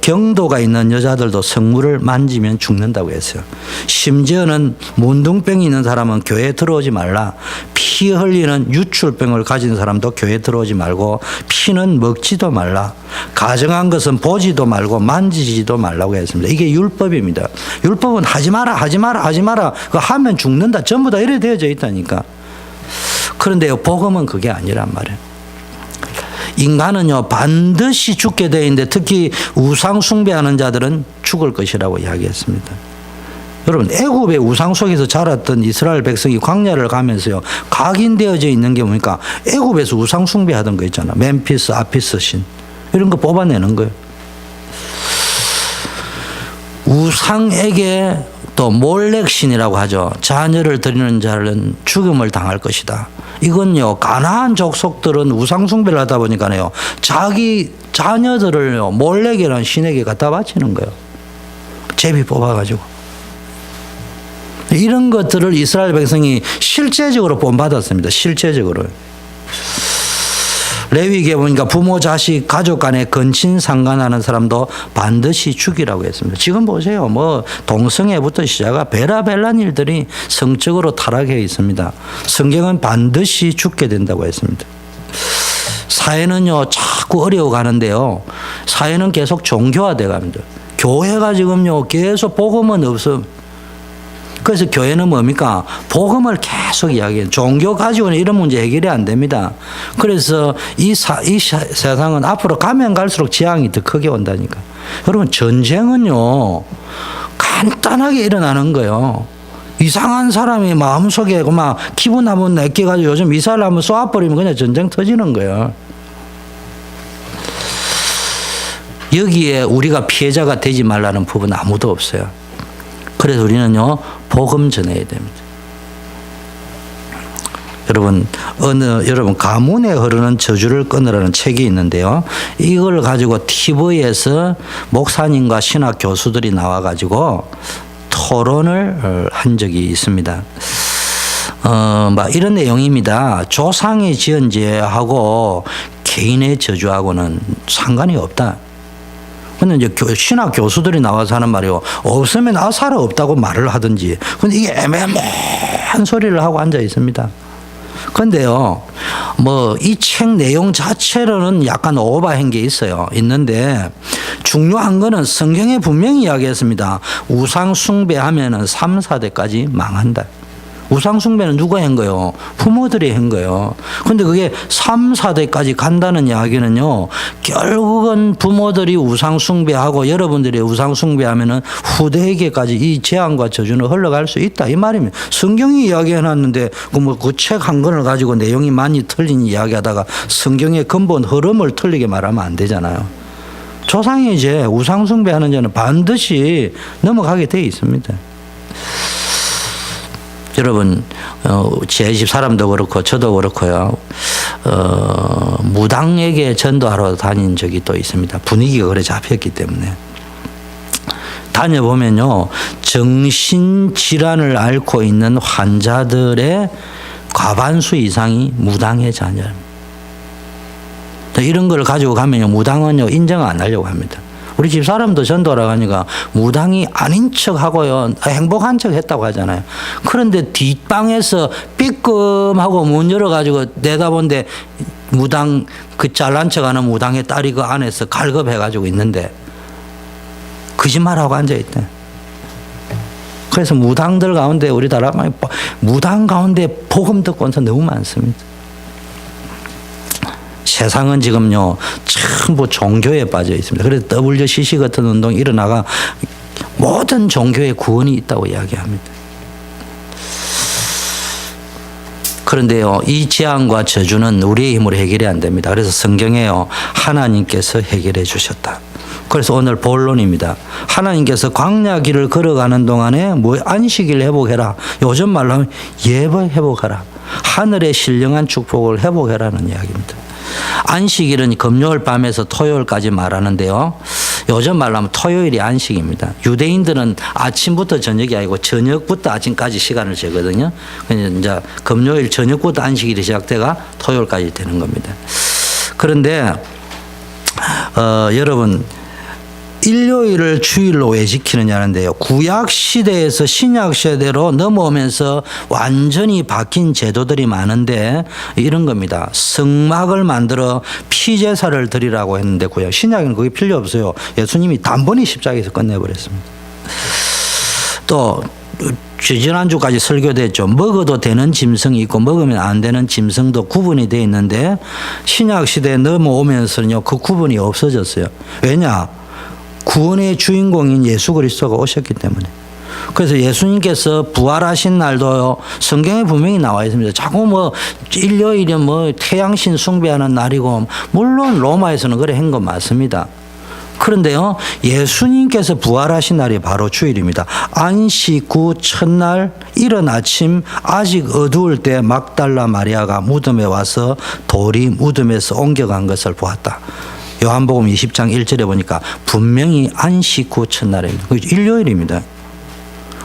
Speaker 1: 경도가 있는 여자들도 성물을 만지면 죽는다고 했어요. 심지어는 문둥병이 있는 사람은 교회에 들어오지 말라. 피 흘리는 유출병을 가진 사람도 교회에 들어오지 말고 피는 먹지도 말라. 가정한 것은 보지도 말고 만지지도 말라고 했습니다. 이게 율법입니다. 율법은 하지 마라, 하지 마라, 하지 마라. 그거 하면 죽는다. 전부 다 이래 되어져 있다니까. 그런데요, 복음은 그게 아니란 말이에요. 인간은요, 반드시 죽게 되어 있는데 특히 우상 숭배하는 자들은 죽을 것이라고 이야기했습니다. 여러분, 애굽의 우상 속에서 자랐던 이스라엘 백성이 광야를 가면서요, 각인되어져 있는 게 뭡니까? 애굽에서 우상 숭배하던 거 있잖아. 멤피스, 아피스 신. 이런 거 뽑아내는 거예요. 우상에게 또 몰렉신이라고 하죠. 자녀를 드리는 자는 죽음을 당할 것이다. 이건요, 가나안 족속들은 우상 숭배를 하다 보니까요, 자기 자녀들을요, 몰렉이라는 신에게 갖다 바치는 거예요. 제비 뽑아가지고. 이런 것들을 이스라엘 백성이 실제적으로 본받았습니다. 실제적으로. 레위기에 보니까 부모, 자식, 가족 간에 근친 상간하는 사람도 반드시 죽이라고 했습니다. 지금 보세요. 동성애부터 시작한 베라벨란 일들이 성적으로 타락해 있습니다. 성경은 반드시 죽게 된다고 했습니다. 사회는요 자꾸 어려워가는데요. 사회는 계속 종교화돼 갑니다. 교회가 지금요 계속 복음은 없어. 그래서 교회는 뭡니까? 복음을 계속 이야기해요. 종교 가지고는 이런 문제 해결이 안 됩니다. 그래서 이 세상은 앞으로 가면 갈수록 재앙이 더 크게 온다니까. 여러분 전쟁은요 간단하게 일어나는 거예요. 이상한 사람이 마음속에 막 기분 한번 내껴가지고 요즘 미사일 한번 쏘아버리면 그냥 전쟁 터지는 거예요. 여기에 우리가 피해자가 되지 말라는 법은 아무도 없어요. 그래서 우리는요 복음 전해야 됩니다. 여러분 가문에 흐르는 저주를 끊으라는 책이 있는데요. 이걸 가지고 TV에서 목사님과 신학 교수들이 나와가지고 토론을 한 적이 있습니다. 막 이런 내용입니다. 조상의 지은 죄하고 개인의 저주하고는 상관이 없다. 근데 이제 신학 교수들이 나와서 하는 말이요. 없으면 아사라 없다고 말을 하든지. 근데 이게 애매한 소리를 하고 앉아 있습니다. 근데요, 이 책 내용 자체로는 약간 오버한 게 있는데, 중요한 거는 성경에 분명히 이야기했습니다. 우상 숭배하면은 3, 4대까지 망한다. 우상 숭배는 누가 한 거예요? 부모들이 한 거예요. 근데 그게 3, 4대까지 간다는 이야기는요, 결국은 부모들이 우상 숭배하고 여러분들이 우상 숭배하면은 후대에게까지 이 재앙과 저주는 흘러갈 수 있다. 이 말입니다. 성경이 이야기해 놨는데, 그 책 한 권을 가지고 내용이 많이 틀린 이야기 하다가 성경의 근본 흐름을 틀리게 말하면 안 되잖아요. 조상의 죄, 우상 숭배하는 죄는 반드시 넘어가게 돼 있습니다. 여러분, 제 집 사람도 그렇고 저도 그렇고요. 무당에게 전도하러 다닌 적이 또 있습니다. 분위기가 그래 잡혔기 때문에. 다녀보면요, 정신질환을 앓고 있는 환자들의 과반수 이상이 무당의 자녀입니다. 이런 걸 가지고 가면요, 무당은요, 인정 안 하려고 합니다. 우리 집 사람도 전도하러 가니까 무당이 아닌 척 하고요, 행복한 척 했다고 하잖아요. 그런데 뒷방에서 삐끔하고 문 열어가지고 내다본데 무당, 그 잘난 척 하는 무당의 딸이 그 안에서 갈급해가지고 있는데 거짓말하고 앉아있대. 그래서 무당들 가운데 우리나라 무당 가운데 복음 듣고 온 사람 너무 많습니다. 세상은 지금요 전부 종교에 빠져 있습니다. 그래서 WCC 같은 운동이 일어나가 모든 종교에 구원이 있다고 이야기합니다. 그런데요, 이 재앙과 저주는 우리의 힘으로 해결이 안 됩니다. 그래서 성경에요, 하나님께서 해결해 주셨다. 그래서 오늘 본론입니다. 하나님께서 광야 길을 걸어가는 동안에 안식일 회복해라. 요즘 말로 하면 예배 회복하라. 하늘의 신령한 축복을 회복해라는 이야기입니다. 안식일은 금요일 밤에서 토요일까지 말하는데요. 요즘 말로 하면 토요일이 안식입니다. 유대인들은 아침부터 저녁이 아니고 저녁부터 아침까지 시간을 재거든요. 이제 금요일 저녁부터 안식일이 시작돼가 토요일까지 되는 겁니다. 그런데 여러분, 일요일을 주일로 왜 지키느냐는데요. 구약 시대에서 신약 시대로 넘어오면서 완전히 바뀐 제도들이 많은데 이런 겁니다. 성막을 만들어 피제사를 드리라고 했는데 구약 신약에는 그게 필요 없어요. 예수님이 단번에 십자가에서 끝내버렸습니다. 또 지난주까지 설교됐죠. 먹어도 되는 짐승이 있고 먹으면 안 되는 짐승도 구분이 되어 있는데 신약 시대에 넘어오면서는요, 그 구분이 없어졌어요. 왜냐? 구원의 주인공인 예수 그리스도가 오셨기 때문에. 그래서 예수님께서 부활하신 날도요, 성경에 분명히 나와 있습니다. 자꾸 일요일이 태양신 숭배하는 날이고, 물론 로마에서는 그래 한 건 맞습니다. 그런데요, 예수님께서 부활하신 날이 바로 주일입니다. 안식 후 첫날 이른 아침 아직 어두울 때 막달라 마리아가 무덤에 와서 돌이 무덤에서 옮겨간 것을 보았다. 요한복음 20장 1절에 보니까 분명히 안식 후 첫날입니다. 일요일입니다.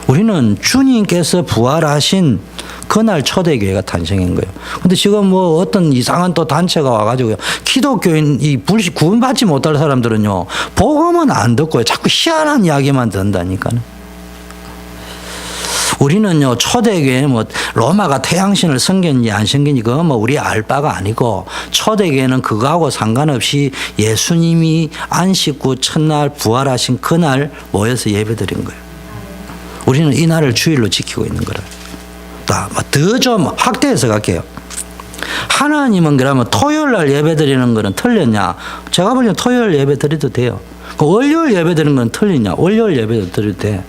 Speaker 1: 우리는 주님께서 부활하신 그날 초대교회가 탄생한 거예요. 근데 지금 어떤 이상한 또 단체가 와가지고 기독교인 구원받지 못할 사람들은요, 복음은 안 듣고요, 자꾸 희한한 이야기만 듣는다니까요. 우리는요, 초대교회 뭐 로마가 태양신을 섬겼는지 안 섬겼는지 그거 뭐 우리 알 바가 아니고, 초대교회는 그거하고 상관없이 예수님이 안식구 첫날 부활하신 그날 모여서 예배드린 거예요. 우리는 이 날을 주일로 지키고 있는 거라. 더 좀 확대해서 갈게요. 하나님은 그러면 토요일 날 예배 드리는 거는 틀렸냐? 제가 보기엔 토요일 예배 드려도 돼요. 월요일 예배 드리는 건 틀리냐? 월요일 예배 드려도 돼.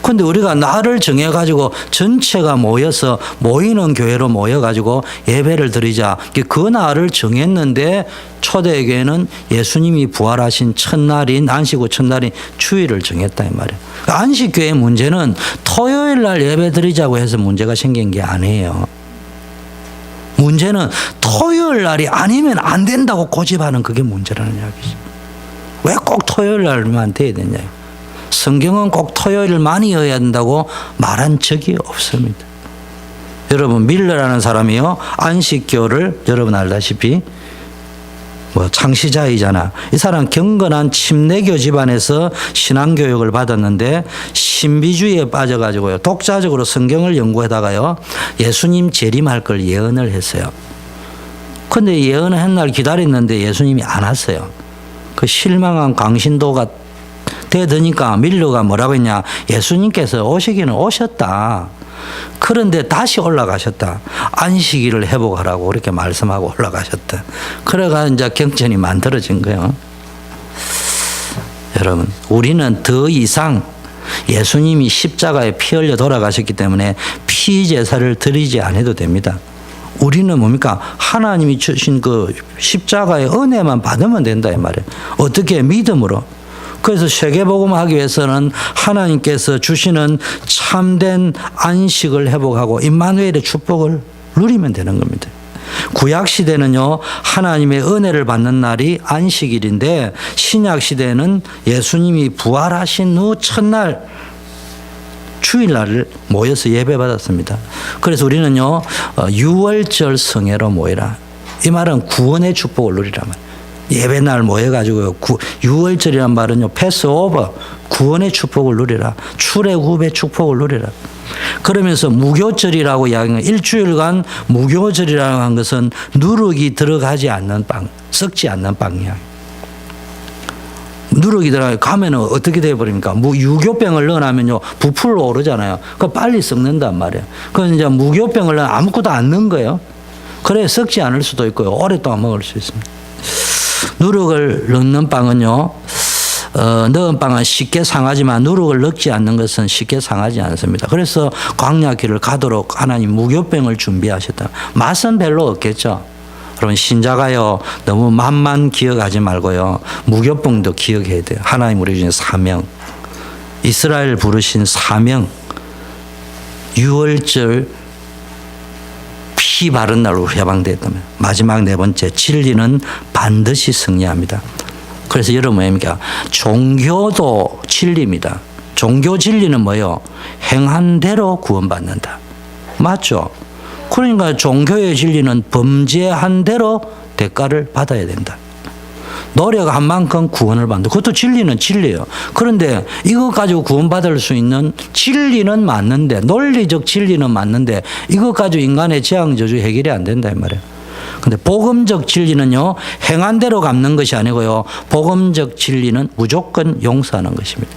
Speaker 1: 근데 우리가 날을 정해가지고 전체가 모여서 모이는 교회로 모여가지고 예배를 드리자. 그 날을 정했는데 초대교회는 예수님이 부활하신 첫날인 안식구 첫날인 주일을 정했다 이 말이에요. 안식교회의 문제는 토요일 날 예배 드리자고 해서 문제가 생긴 게 아니에요. 문제는 토요일 날이 아니면 안 된다고 고집하는 그게 문제라는 이야기죠. 왜 꼭 토요일 날만 돼야 되냐. 성경은 꼭 토요일만이어야 된다고 말한 적이 없습니다. 여러분, 밀러라는 사람이요, 안식교를 여러분 알다시피 뭐 창시자이잖아. 이 사람 경건한 침례교 집안에서 신앙교육을 받았는데 신비주의에 빠져가지고요, 독자적으로 성경을 연구하다가요, 예수님 재림할 걸 예언을 했어요. 근데 예언을 한 날 기다렸는데 예수님이 안 왔어요. 그 실망한 강신도가 되더니까 밀러가 뭐라고 했냐. 예수님께서 오시기는 오셨다. 그런데 다시 올라가셨다. 안식일을 회복하라고 그렇게 말씀하고 올라가셨다. 그래가 이제 경전이 만들어진 거예요. 여러분, 우리는 더 이상 예수님이 십자가에 피 흘려 돌아가셨기 때문에 피제사를 드리지 않아도 됩니다. 우리는 뭡니까? 하나님이 주신 그 십자가의 은혜만 받으면 된다 이 말이에요. 어떻게? 믿음으로. 그래서 세계복음하기 위해서는 하나님께서 주시는 참된 안식을 회복하고 임마누엘의 축복을 누리면 되는 겁니다. 구약시대는요, 하나님의 은혜를 받는 날이 안식일인데, 신약시대는 예수님이 부활하신 후 첫날 주일날을 모여서 예배받았습니다. 그래서 우리는요, 유월절 성회로 모이라. 이 말은 구원의 축복을 누리라 말이에요. 예배날 모여가지고 유월절이란 말은요, 패스오버, 구원의 축복을 누리라. 출애굽의 축복을 누리라. 그러면서 무교절이라고 이야기하는, 일주일간 무교절이라고 하는 것은 누룩이 들어가지 않는 빵, 썩지 않는 빵이야. 누룩이 들어가면 어떻게 되어버립니까? 유교병을 넣어놓으면요, 부풀어 오르잖아요. 그 빨리 썩는단 말이에요. 그래서 이제 무교병을 넣으면 아무것도 안 넣은 거예요. 그래 썩지 않을 수도 있고요, 오랫동안 먹을 수 있습니다. 누룩을 넣는 빵은요, 넣은 빵은 쉽게 상하지만 누룩을 넣지 않는 것은 쉽게 상하지 않습니다. 그래서 광야길을 가도록 하나님 무교병을 준비하셨다. 맛은 별로 없겠죠. 여러분, 신자가요, 너무 맛만 기억하지 말고요, 무교병도 기억해야 돼요. 하나님 우리 주신 사명, 이스라엘 부르신 사명, 유월절 피 바른 날로 해방됐다면, 마지막 네 번째, 진리는 반드시 승리합니다. 그래서 여러분 뭡니까? 종교도 진리입니다. 종교 진리는 뭐예요? 행한 대로 구원받는다. 맞죠? 그러니까 종교의 진리는 범죄한 대로 대가를 받아야 된다. 노력한 만큼 구원을 받는다. 그것도 진리는 진리예요. 그런데 이거 가지고 구원받을 수 있는 진리는 맞는데, 논리적 진리는 맞는데, 이거 가지고 인간의 재앙 저주 해결이 안 된다 이 말이에요. 근데 복음적 진리는요, 행한 대로 갚는 것이 아니고요, 복음적 진리는 무조건 용서하는 것입니다.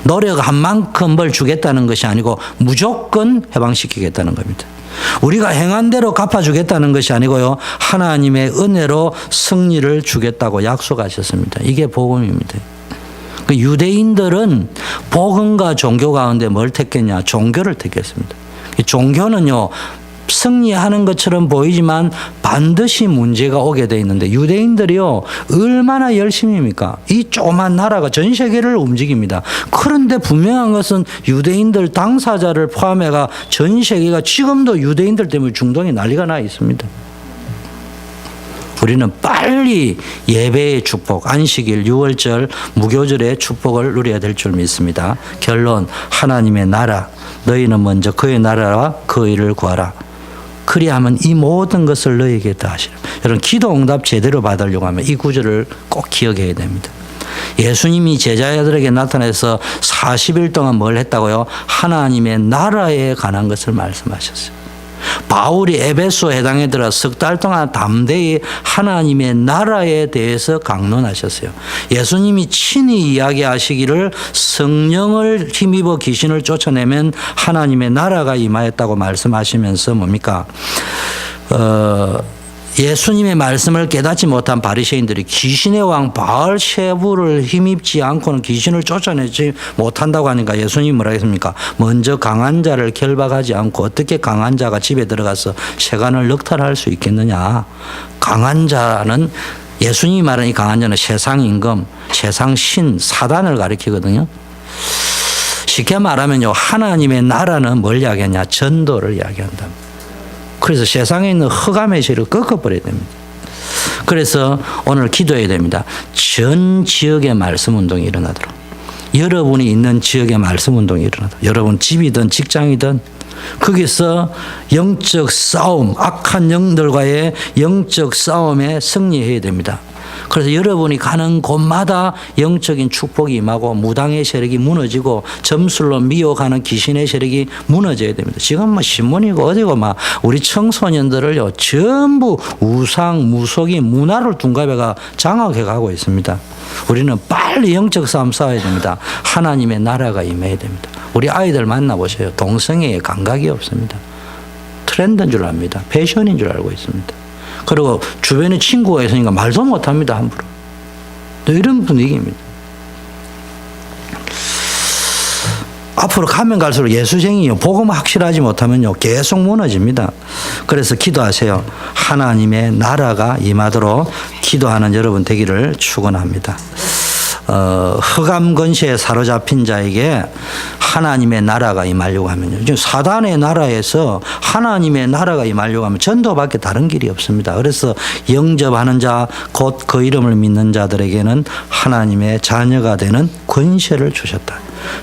Speaker 1: 노력한 만큼 뭘 주겠다는 것이 아니고 무조건 해방시키겠다는 겁니다. 우리가 행한 대로 갚아주겠다는 것이 아니고요, 하나님의 은혜로 승리를 주겠다고 약속하셨습니다. 이게 복음입니다. 유대인들은 복음과 종교 가운데 뭘 택했냐? 종교를 택했습니다. 종교는요, 승리하는 것처럼 보이지만 반드시 문제가 오게 돼 있는데, 유대인들이요, 얼마나 열심입니까? 이 조그만 나라가 전 세계를 움직입니다. 그런데 분명한 것은 유대인들 당사자를 포함해가 전 세계가 지금도 유대인들 때문에 중동에 난리가 나 있습니다. 우리는 빨리 예배의 축복, 안식일, 유월절, 무교절의 축복을 누려야 될 줄 믿습니다. 결론, 하나님의 나라, 너희는 먼저 그의 나라와 그 일을 구하라. 그리하면 이 모든 것을 너희에게 다 하시라. 여러분, 기도 응답 제대로 받으려고 하면 이 구절을 꼭 기억해야 됩니다. 예수님이 제자들에게 나타나서 40일 동안 뭘 했다고요? 하나님의 나라에 관한 것을 말씀하셨어요. 바울이 에베소 해당에 들어 석 달 동안 담대히 하나님의 나라에 대해서 강론하셨어요. 예수님이 친히 이야기하시기를 성령을 힘입어 귀신을 쫓아내면 하나님의 나라가 임하였다고 말씀하시면서 뭡니까? 예수님의 말씀을 깨닫지 못한 바리새인들이 귀신의 왕 바알세부를 힘입지 않고는 귀신을 쫓아내지 못한다고 하니까 예수님이 뭐라 했습니까? 먼저 강한 자를 결박하지 않고 어떻게 강한 자가 집에 들어가서 세간을 넉탈할 수 있겠느냐? 강한 자는 예수님이 말하는 이 강한 자는 세상 임금, 세상 신, 사단을 가리키거든요. 쉽게 말하면요, 하나님의 나라는 뭘 이야기하냐? 전도를 이야기한다. 그래서 세상에 있는 흑암의 실을 꺾어버려야 됩니다. 그래서 오늘 기도해야 됩니다. 전 지역에 말씀 운동이 일어나도록. 여러분이 있는 지역에 말씀 운동이 일어나도록. 여러분 집이든 직장이든 거기서 영적 싸움, 악한 영들과의 영적 싸움에 승리해야 됩니다. 그래서 여러분이 가는 곳마다 영적인 축복이 임하고 무당의 세력이 무너지고 점술로 미혹하는 귀신의 세력이 무너져야 됩니다. 지금 뭐 신문이고 어디고 막 우리 청소년들을요 전부 우상, 무속인, 문화를 둔갑해가 장악해 가고 있습니다. 우리는 빨리 영적 싸움 싸워야 됩니다. 하나님의 나라가 임해야 됩니다. 우리 아이들 만나보세요. 동성애에 감각이 없습니다. 트렌드인 줄 압니다. 패션인 줄 알고 있습니다. 그리고 주변에 친구가 있으니까 말도 못합니다. 함부로. 이런 분위기입니다. 앞으로 가면 갈수록 예수쟁이요. 복음 확실하지 못하면요. 계속 무너집니다. 그래서 기도하세요. 하나님의 나라가 임하도록 기도하는 여러분 되기를 축원합니다. 흑암 권세에 사로잡힌 자에게 하나님의 나라가 임하려고 하면요. 지금 사단의 나라에서 하나님의 나라가 임하려고 하면 전도밖에 다른 길이 없습니다. 그래서 영접하는 자, 곧 그 이름을 믿는 자들에게는 하나님의 자녀가 되는 권세를 주셨다.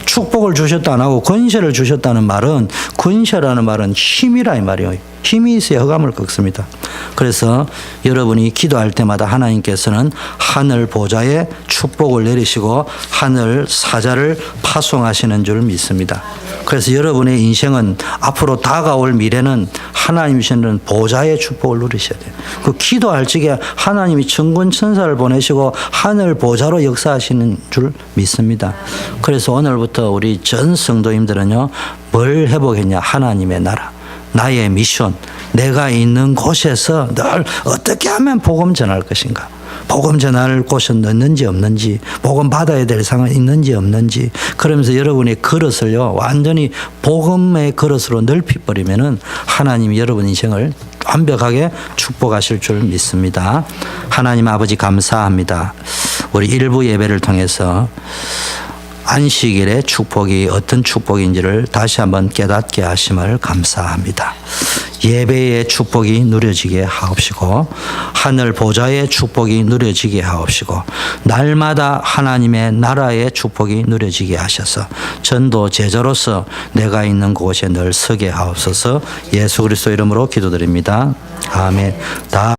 Speaker 1: 축복을 주셨다 안 하고 권세를 주셨다는 말은, 권세라는 말은 힘이라 이 말이에요. 힘이 있어야 흑암을 꺾습니다. 그래서 여러분이 기도할 때마다 하나님께서는 하늘 보좌에 축복을 내리시고 하늘 사자를 파송하시는 줄 믿습니다. 그래서 여러분의 인생은 앞으로 다가올 미래는 하나님 주시는 보좌의 축복을 누리셔야 돼요. 그 기도할 적에 하나님이 천군 천사를 보내시고 하늘 보좌로 역사하시는 줄 믿습니다. 그래서 오늘부터 우리 전 성도님들은요, 뭘 해보겠냐? 하나님의 나라. 나의 미션, 내가 있는 곳에서 늘 어떻게 하면 복음 전할 것인가? 복음 전할 곳은 있는지 없는지, 복음 받아야 될 상은 있는지 없는지, 그러면서 여러분의 그릇을요, 완전히 복음의 그릇으로 넓혀버리면은 하나님이 여러분 인생을 완벽하게 축복하실 줄 믿습니다. 하나님 아버지 감사합니다. 우리 일부 예배를 통해서 안식일의 축복이 어떤 축복인지를 다시 한번 깨닫게 하심을 감사합니다. 예배의 축복이 누려지게 하옵시고 하늘 보좌의 축복이 누려지게 하옵시고 날마다 하나님의 나라의 축복이 누려지게 하셔서 전도 제자로서 내가 있는 곳에 늘 서게 하옵소서. 예수 그리스도 이름으로 기도드립니다. 아멘.